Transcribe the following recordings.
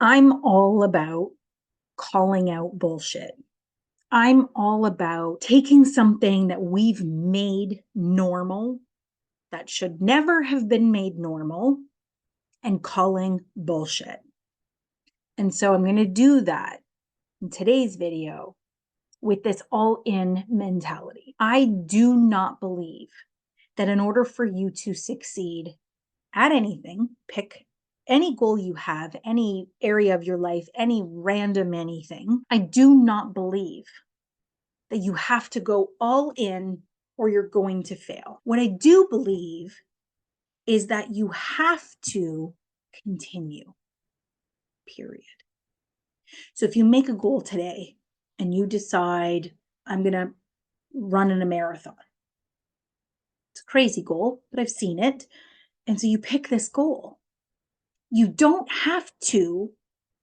I'm all about calling out bullshit. I'm all about taking something that we've made normal that should never have been made normal and calling bullshit. And so I'm going to do that in today's video with this all in mentality. I do not believe that in order for you to succeed at anything, pick any goal you have, any area of your life, any random anything, I do not believe that you have to go all in or you're going to fail. What I do believe is that you have to continue, period. So if you make a goal today and you decide, I'm going to run in a marathon, it's a crazy goal, but I've seen it. And so you pick this goal. You don't have to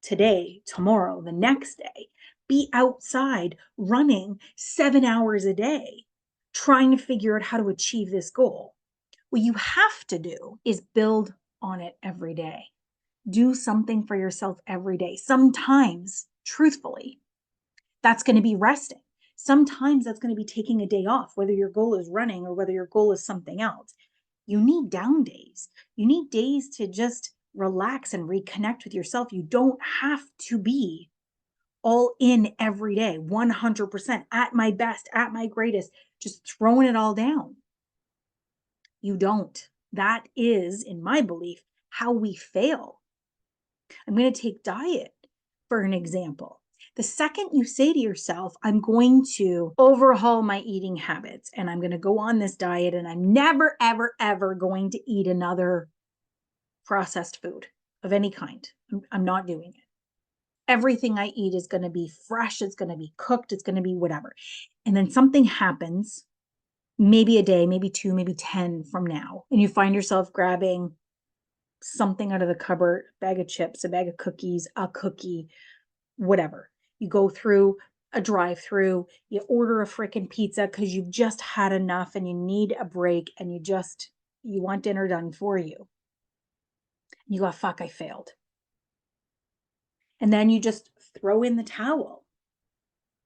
today, tomorrow, the next day, be outside running 7 hours a day, trying to figure out how to achieve this goal. What you have to do is build on it every day. Do something for yourself every day. Sometimes, truthfully, that's going to be resting. Sometimes that's going to be taking a day off, whether your goal is running or whether your goal is something else. You need down days. You need days to just relax and reconnect with yourself. You don't have to be all in every day, 100% at my best, at my greatest, just throwing it all down. You don't. That is, in my belief, how we fail. I'm going to take diet for an example. The second you say to yourself, I'm going to overhaul my eating habits and I'm going to go on this diet and I'm never, ever, ever going to eat another processed food of any kind. I'm not doing it. Everything I eat is going to be fresh. It's going to be cooked. It's going to be whatever. And then something happens, maybe a day, maybe two, maybe 10 from now, and you find yourself grabbing something out of the cupboard, a bag of chips, a bag of cookies, a cookie, whatever. You go through a drive-through, you order a freaking pizza because you've just had enough and you need a break and you want dinner done for you. You go, fuck, I failed. And then you just throw in the towel.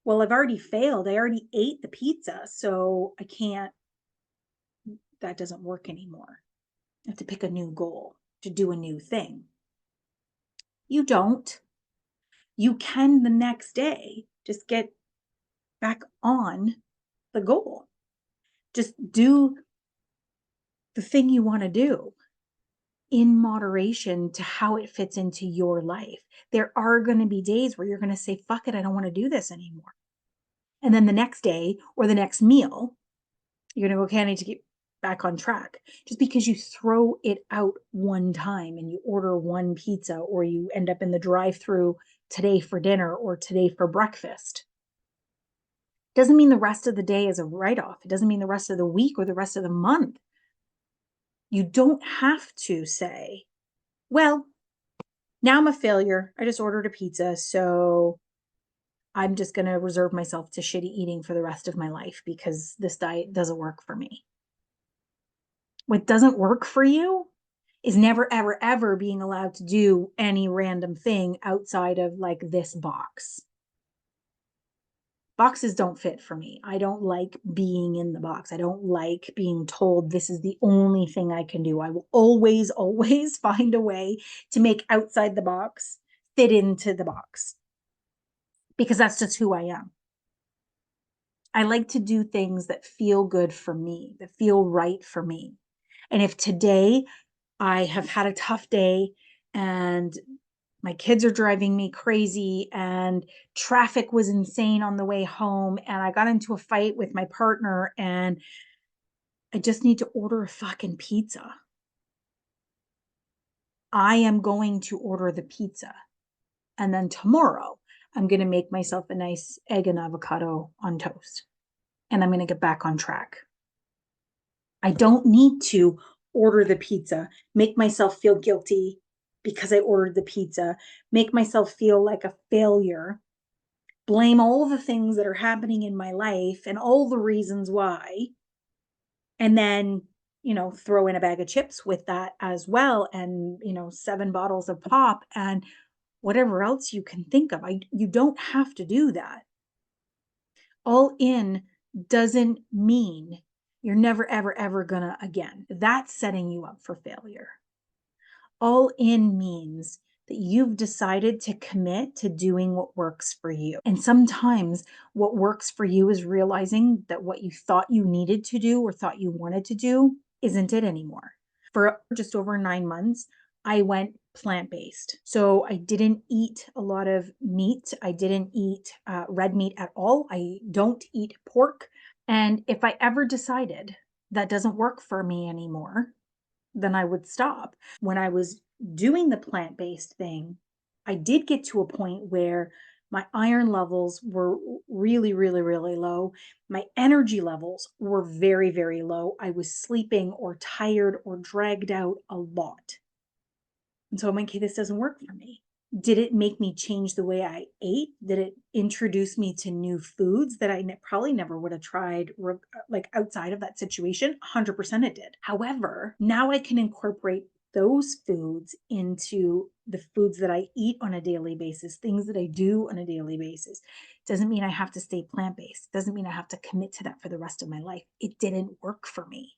Well, I've already failed. I already ate the pizza, so I can't, that doesn't work anymore. I have to pick a new goal to do a new thing. You don't. You can the next day just get back on the goal. Just do the thing you want to do in moderation to how it fits into your life. There are going to be days where you're going to say, fuck it, I don't want to do this anymore. And then the next day or the next meal, you're going to go, okay, I need to get back on track. Just because you throw it out one time and you order one pizza or you end up in the drive-through today for dinner or today for breakfast doesn't mean the rest of the day is a write-off. It doesn't mean the rest of the week or the rest of the month. You don't have to say, well, now I'm a failure. I just ordered a pizza, so I'm just going to reserve myself to shitty eating for the rest of my life because this diet doesn't work for me. What doesn't work for you is never, ever, ever being allowed to do any random thing outside of like this box. Boxes don't fit for me. I don't like being in the box. I don't like being told this is the only thing I can do. I will always, always find a way to make outside the box fit into the box because that's just who I am. I like to do things that feel good for me, that feel right for me. And if today I have had a tough day and my kids are driving me crazy and traffic was insane on the way home and I got into a fight with my partner and I just need to order a fucking pizza, I am going to order the pizza. And then tomorrow, I'm going to make myself a nice egg and avocado on toast. And I'm going to get back on track. I don't need to order the pizza, make myself feel guilty because I ordered the pizza, make myself feel like a failure, blame all the things that are happening in my life and all the reasons why, and then, throw in a bag of chips with that as well and, 7 bottles of pop and whatever else you can think of. You don't have to do that. All in doesn't mean you're never, ever, ever gonna again. That's setting you up for failure. All in means that you've decided to commit to doing what works for you. And sometimes what works for you is realizing that what you thought you needed to do or thought you wanted to do isn't it anymore. For just over 9 months, I went plant based. So I didn't eat a lot of meat. I didn't eat red meat at all. I don't eat pork. And if I ever decided that doesn't work for me anymore, then I would stop. When I was doing the plant-based thing, I did get to a point where my iron levels were really, really, really low. My energy levels were very, very low. I was sleeping or tired or dragged out a lot. And so I'm like, okay, this doesn't work for me. Did it make me change the way I ate? Did it introduce me to new foods that I probably never would have tried like outside of that situation? 100% it did. However, now I can incorporate those foods into the foods that I eat on a daily basis, things that I do on a daily basis. Doesn't mean I have to stay plant based. Doesn't mean I have to commit to that for the rest of my life. It didn't work for me.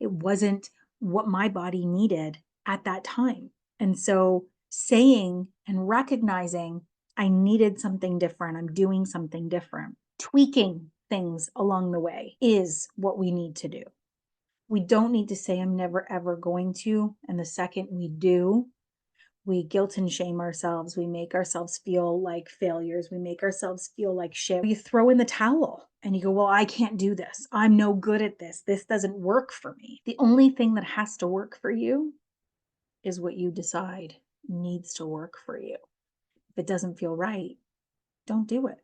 It wasn't what my body needed at that time. And so saying and recognizing I needed something different, I'm doing something different, tweaking things along the way is what we need to do. We don't need to say, I'm never ever going to. And the second we do, we guilt and shame ourselves. We make ourselves feel like failures. We make ourselves feel like shit. You throw in the towel and you go, well, I can't do this. I'm no good at this. This doesn't work for me. The only thing that has to work for you is what you decide needs to work for you. If it doesn't feel right, don't do it.